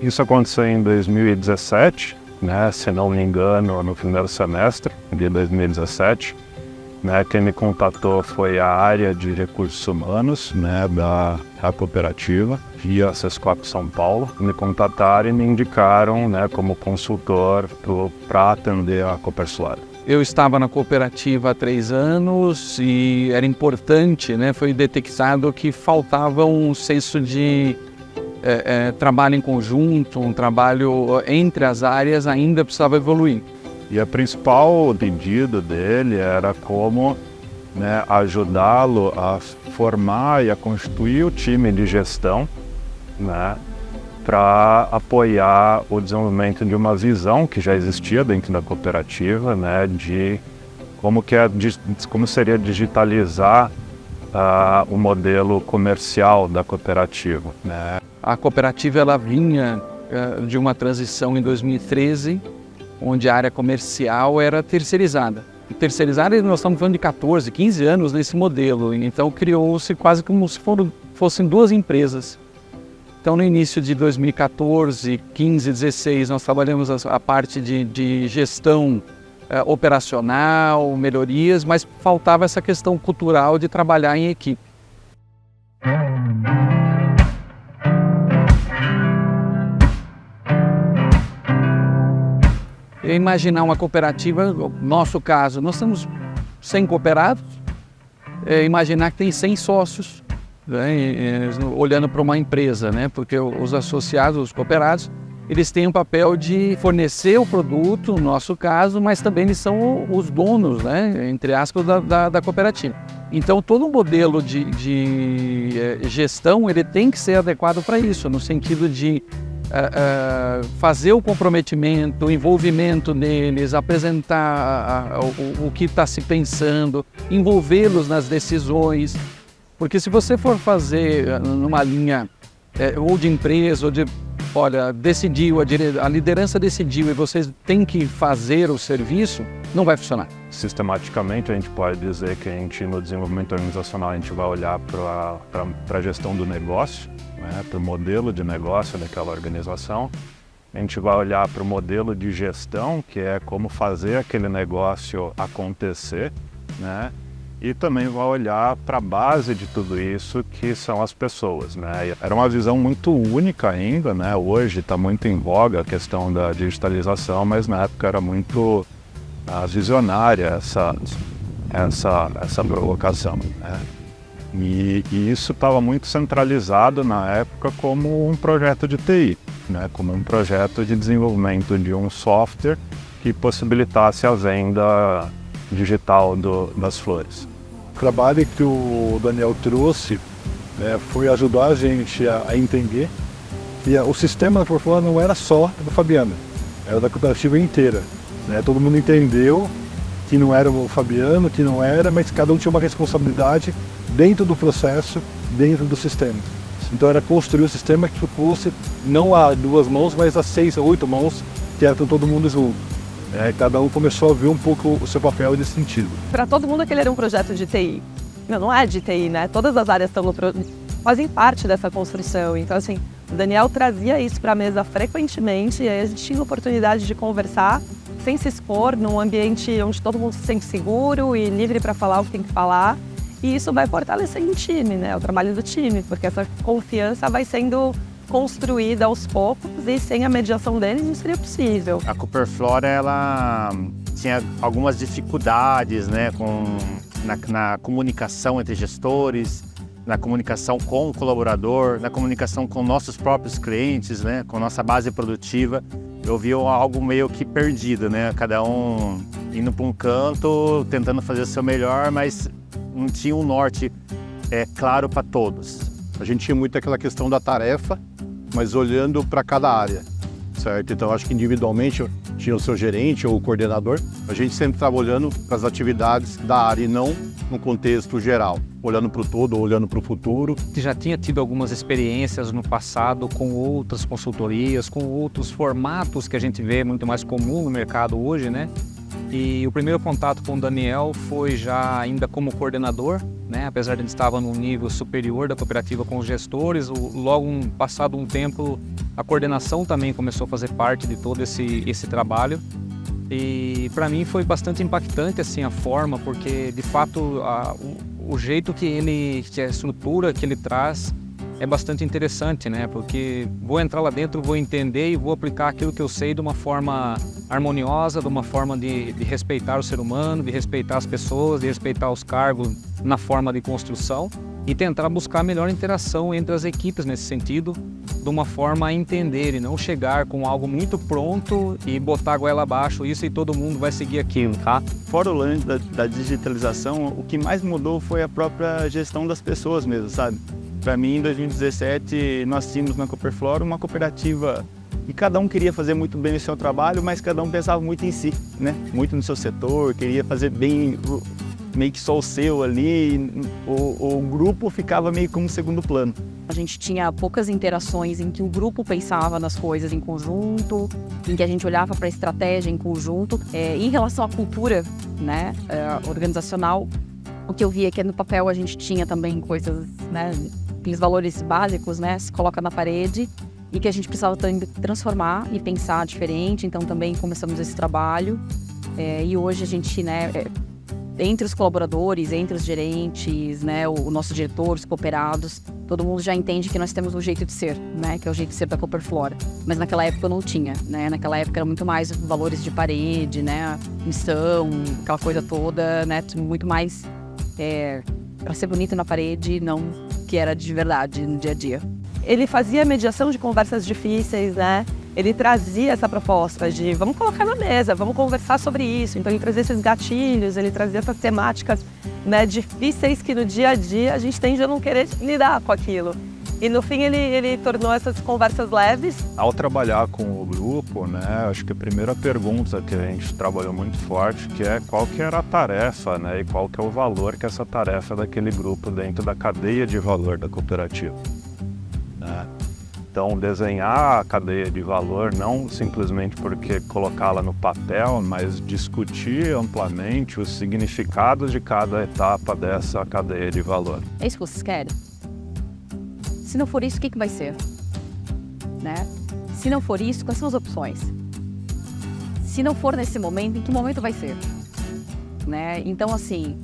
Isso aconteceu em 2017, né, se não me engano, no primeiro semestre de 2017. Né, quem me contatou foi a área de recursos humanos, né, da cooperativa, via Sescop São Paulo. Me contataram e me indicaram, né, como consultor para atender a Copersuar. Eu estava na cooperativa há 3 anos e era importante, né, foi detectado que faltava um senso de trabalho em conjunto, um trabalho entre as áreas ainda precisava evoluir. E a principal pedido dele era como, né, ajudá-lo a formar e a constituir o time de gestão, né, para apoiar o desenvolvimento de uma visão que já existia dentro da cooperativa, né, de como seria digitalizar o modelo comercial da cooperativa, né. A cooperativa ela vinha de uma transição em 2013, onde a área comercial era terceirizada. Terceirizada, nós estamos falando de 14, 15 anos nesse modelo, então criou-se quase como se fossem 2 empresas. Então no início de 2014, 15, 16, nós trabalhamos a parte de gestão operacional, melhorias, mas faltava essa questão cultural de trabalhar em equipe. Imaginar uma cooperativa, no nosso caso, nós temos 100 cooperados, imaginar que tem 100 sócios, né, olhando para uma empresa, né, porque os associados, os cooperados, eles têm o papel de fornecer o produto, no nosso caso, mas também eles são os donos, né, entre aspas, da cooperativa. Então todo o modelo de gestão ele tem que ser adequado para isso, no sentido de fazer o comprometimento, o envolvimento neles, apresentar o que está se pensando, envolvê-los nas decisões. Porque se você for fazer numa linha ou de empresa, ou de, olha, decidiu, a liderança decidiu e vocês têm que fazer o serviço, não vai funcionar. Sistematicamente a gente pode dizer que no desenvolvimento organizacional a gente vai olhar para a gestão do negócio, né, para o modelo de negócio daquela organização. A gente vai olhar para o modelo de gestão, que é como fazer aquele negócio acontecer, né? E também vai olhar para a base de tudo isso, que são as pessoas, né? Era uma visão muito única ainda, né? Hoje está muito em voga a questão da digitalização, mas na época era muito visionária essa provocação, né? E isso estava muito centralizado na época como um projeto de TI, né? Como um projeto de desenvolvimento de um software que possibilitasse a venda digital das flores. O trabalho que o Daniel trouxe foi ajudar a gente a entender que o sistema da Forfora não era só da Fabiana, era da cooperativa inteira, né? Todo mundo entendeu que não era o Fabiano, que não era, mas cada um tinha uma responsabilidade dentro do processo, dentro do sistema. Então era construir um sistema que fosse não a 2 mãos, mas a 6, 8 mãos, que era todo mundo junto. Cada um começou a ver um pouco o seu papel nesse sentido. Para todo mundo aquele era um projeto de TI. Não é de TI, né? Todas as áreas fazem parte dessa construção. Então, assim, o Daniel trazia isso para a mesa frequentemente e aí a gente tinha a oportunidade de conversar sem se expor, num ambiente onde todo mundo se sente seguro e livre para falar o que tem que falar. E isso vai fortalecendo o time, né? O trabalho do time, porque essa confiança vai sendo construída aos poucos e sem a mediação deles não seria possível. A Cooperflora, ela tinha algumas dificuldades, né, na comunicação entre gestores, na comunicação com o colaborador, na comunicação com nossos próprios clientes, né, com nossa base produtiva. Eu vi algo meio que perdido, né, cada um indo para um canto, tentando fazer o seu melhor, mas não tinha um norte claro para todos. A gente tinha muito aquela questão da tarefa, mas olhando para cada área, certo? Então acho que individualmente tinha o seu gerente ou o coordenador, a gente sempre estava olhando para as atividades da área e não no contexto geral, olhando para o todo, olhando para o futuro. Já tinha tido algumas experiências no passado com outras consultorias, com outros formatos que a gente vê muito mais comum no mercado hoje, né? E o primeiro contato com o Daniel foi já ainda como coordenador, né? Apesar de ele estava num nível superior da cooperativa com os gestores, logo passado um tempo a coordenação também começou a fazer parte de todo esse trabalho. E para mim foi bastante impactante assim a forma, porque de fato o jeito que a estrutura que ele traz é bastante interessante, né? Porque vou entrar lá dentro, vou entender e vou aplicar aquilo que eu sei de uma forma harmoniosa, de uma forma de respeitar o ser humano, de respeitar as pessoas, de respeitar os cargos na forma de construção e tentar buscar a melhor interação entre as equipes nesse sentido, de uma forma a entender e não chegar com algo muito pronto e botar a goela abaixo isso e todo mundo vai seguir aquilo, tá? Fora o lance da digitalização, o que mais mudou foi a própria gestão das pessoas mesmo, sabe? Para mim, em 2017, nós tínhamos na Cooperflora uma cooperativa e cada um queria fazer muito bem o seu trabalho, mas cada um pensava muito em si, né? Muito no seu setor, queria fazer bem, meio que só o seu ali, o grupo ficava meio como segundo plano. A gente tinha poucas interações em que o grupo pensava nas coisas em conjunto, em que a gente olhava para a estratégia em conjunto. Em relação à cultura, né, organizacional, o que eu via é que no papel a gente tinha também coisas, né, aqueles valores básicos, né, se coloca na parede, e que a gente precisava transformar e pensar diferente. Então também começamos esse trabalho e hoje a gente, né, entre os colaboradores, entre os gerentes, né, o nosso diretor, os cooperados, todo mundo já entende que nós temos um jeito de ser, né, que é o jeito de ser da Cooperflora. Mas naquela época eu não tinha, né, naquela época era muito mais valores de parede, né, missão, aquela coisa toda, né, muito mais para ser bonito na parede, não que era de verdade no dia a dia. Ele fazia mediação de conversas difíceis, né? Ele trazia essa proposta de vamos colocar na mesa, vamos conversar sobre isso. Então ele trazia esses gatilhos, ele trazia essas temáticas, né, difíceis que no dia a dia a gente tende a não querer lidar com aquilo. E no fim ele tornou essas conversas leves. Ao trabalhar com o grupo, né, acho que a primeira pergunta que a gente trabalhou muito forte, que é qual que era a tarefa, né, e qual que é o valor que essa tarefa daquele grupo dentro da cadeia de valor da cooperativa. Né? Então, desenhar a cadeia de valor, não simplesmente porque colocá-la no papel, mas discutir amplamente os significados de cada etapa dessa cadeia de valor. É isso que vocês querem? Se não for isso, o que vai ser? Né? Se não for isso, quais são as opções? Se não for nesse momento, em que momento vai ser? Né? Então, assim,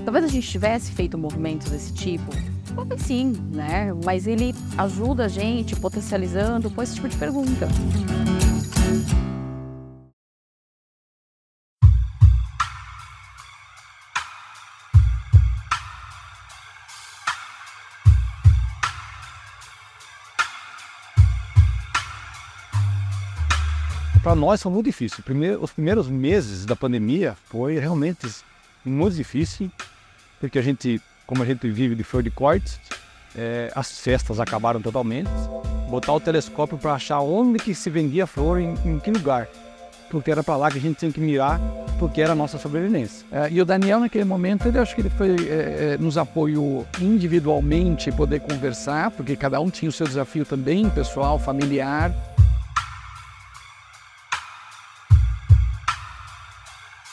talvez a gente tivesse feito movimentos desse tipo, talvez sim, né? Mas ele ajuda a gente potencializando com esse tipo de pergunta. Para nós foi muito difícil. Os primeiros meses da pandemia foi realmente muito difícil, porque como a gente vive de flor de corte, as festas acabaram totalmente. Botar o telescópio para achar onde que se vendia flor, em que lugar. Porque era para lá que a gente tinha que mirar, porque era a nossa sobrevivência. E o Daniel, naquele momento, eu acho que ele nos apoiou individualmente, poder conversar, porque cada um tinha o seu desafio também, pessoal, familiar.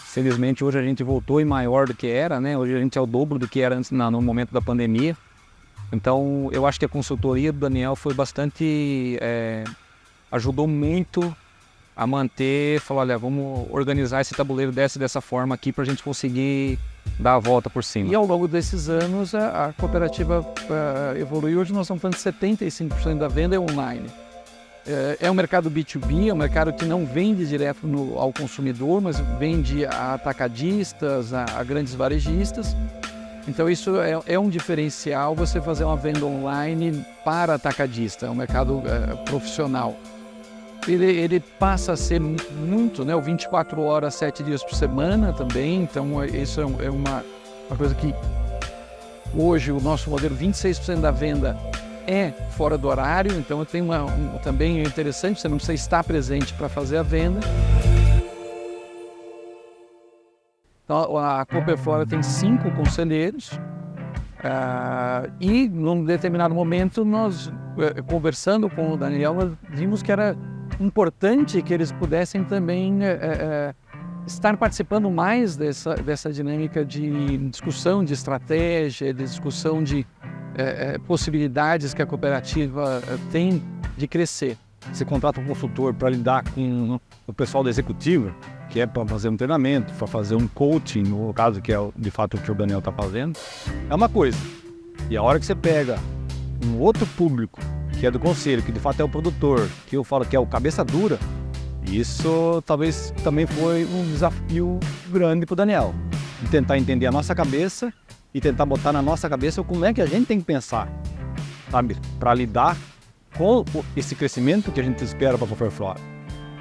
Felizmente hoje a gente voltou e maior do que era, né? Hoje a gente é o dobro do que era antes no momento da pandemia. Então eu acho que a consultoria do Daniel foi bastante, ajudou muito a manter, falar, olha, vamos organizar esse tabuleiro dessa forma aqui para a gente conseguir dar a volta por cima. E ao longo desses anos a cooperativa evoluiu. Hoje nós estamos falando de 75% da venda é online. É um mercado B2B, é um mercado que não vende direto ao consumidor, mas vende a atacadistas, a grandes varejistas. Então isso é um diferencial, você fazer uma venda online para atacadista, é um mercado profissional. Ele passa a ser muito, né, o 24 horas, 7 dias por semana também, então isso é uma coisa que hoje o nosso modelo, 26% da venda é fora do horário, então tem também é interessante, você não precisa estar presente para fazer a venda. Então, a Cooperflora tem 5 conselheiros e num determinado momento nós, conversando com o Daniel, nós vimos que era importante que eles pudessem também estar participando mais dessa dinâmica de discussão de estratégia, de discussão de possibilidades que a cooperativa tem de crescer. Você contrata um consultor para lidar com o pessoal do executivo, que é para fazer um treinamento, para fazer um coaching, no caso que é de fato o que o Daniel está fazendo, é uma coisa. E a hora que você pega um outro público, que é do conselho, que de fato é o produtor, que eu falo que é o cabeça dura, isso talvez também foi um desafio grande para o Daniel. De tentar entender a nossa cabeça e tentar botar na nossa cabeça como é que a gente tem que pensar, sabe? Para lidar com esse crescimento que a gente espera para a Cooperflora.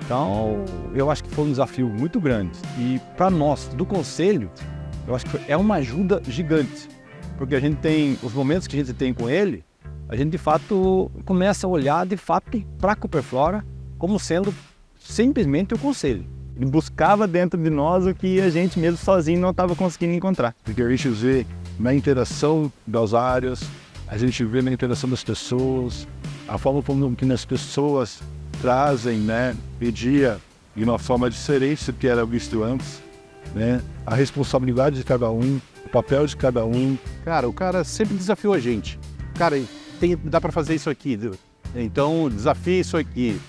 Então, eu acho que foi um desafio muito grande. E para nós, do conselho, eu acho que é uma ajuda gigante. Porque a gente tem, os momentos que a gente tem com ele, a gente de fato começa a olhar de fato para a Cooperflora como sendo simplesmente o conselho. Ele buscava dentro de nós o que a gente mesmo sozinho não estava conseguindo encontrar. Porque a gente vê na interação das áreas, a gente vê na interação das pessoas, a forma como que as pessoas trazem, né, pedia de uma forma diferente do que era visto antes, né, a responsabilidade de cada um, o papel de cada um. Cara, o cara sempre desafiou a gente. Cara, dá para fazer isso aqui, então desafia isso aqui.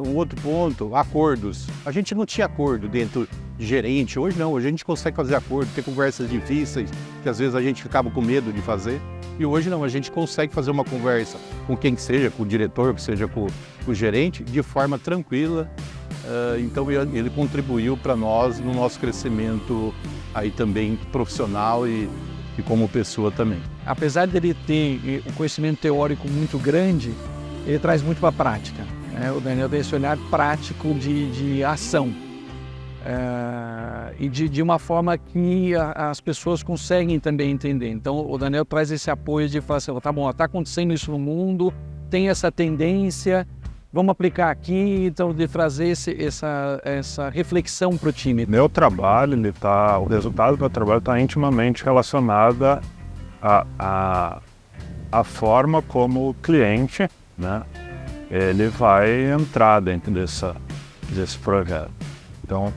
Um outro ponto, acordos. A gente não tinha acordo dentro de gerente, hoje não, hoje a gente consegue fazer acordo, ter conversas difíceis, que às vezes a gente ficava com medo de fazer, e hoje não, a gente consegue fazer uma conversa com quem que seja, com o diretor, que seja com o gerente, de forma tranquila. Então ele contribuiu para nós no nosso crescimento aí também profissional e como pessoa também. Apesar dele ter um conhecimento teórico muito grande, ele traz muito para a prática. O Daniel tem esse olhar prático de ação e de uma forma que as pessoas conseguem também entender. Então o Daniel traz esse apoio de falar assim, tá bom, está acontecendo isso no mundo, tem essa tendência, vamos aplicar aqui, então de trazer essa reflexão para o time. Meu trabalho, o resultado do meu trabalho está intimamente relacionado à forma como o cliente, né, ele vai entrar dentro desse projeto. Então,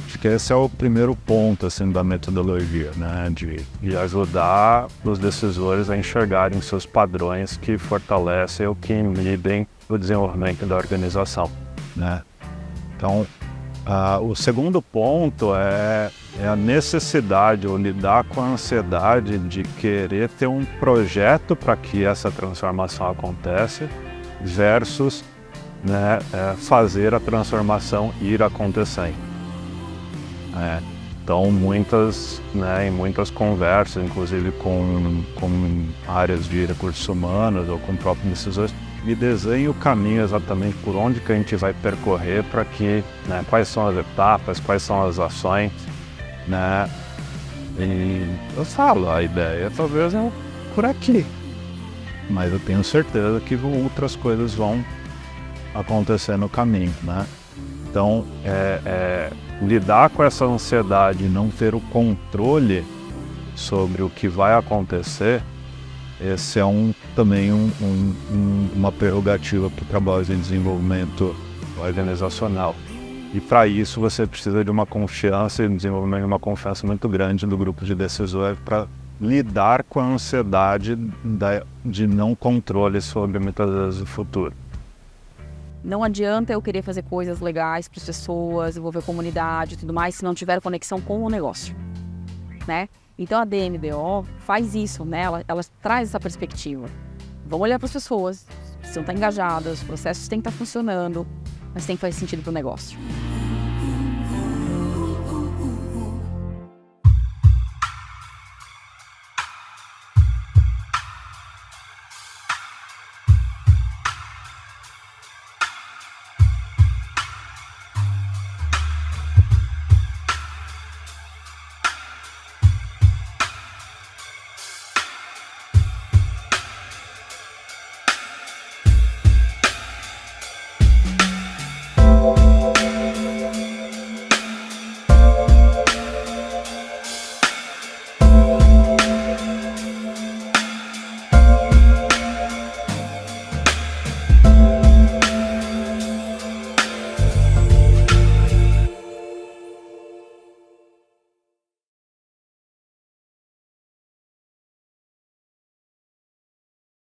acho que esse é o primeiro ponto assim, da metodologia, né? De ajudar os decisores a enxergarem seus padrões que fortalecem ou que inibem o desenvolvimento da organização, né? Então, o segundo ponto é a necessidade ou lidar com a ansiedade de querer ter um projeto para que essa transformação aconteça versus, né, fazer a transformação ir acontecendo. Então, em muitas conversas, inclusive com áreas de recursos humanos ou com próprios decisores, me desenha o caminho exatamente por onde que a gente vai percorrer para que, né, quais são as etapas, quais são as ações, né? E eu falo, a ideia talvez é por aqui, mas eu tenho certeza que outras coisas vão acontecer no caminho, né? Então, lidar com essa ansiedade e não ter o controle sobre o que vai acontecer, esse é também uma prerrogativa para o trabalho de desenvolvimento organizacional. E para isso você precisa de uma confiança e desenvolvimento de uma confiança muito grande do grupo de decisores para lidar com a ansiedade de não controle sobre muitas vezes o futuro. Não adianta eu querer fazer coisas legais para as pessoas, envolver comunidade e tudo mais, se não tiver conexão com o negócio, né? Então a DMBO faz isso, né? Ela traz essa perspectiva. Vamos olhar para as pessoas, precisam estar engajadas, os processos têm que estar funcionando, mas tem que fazer sentido para o negócio.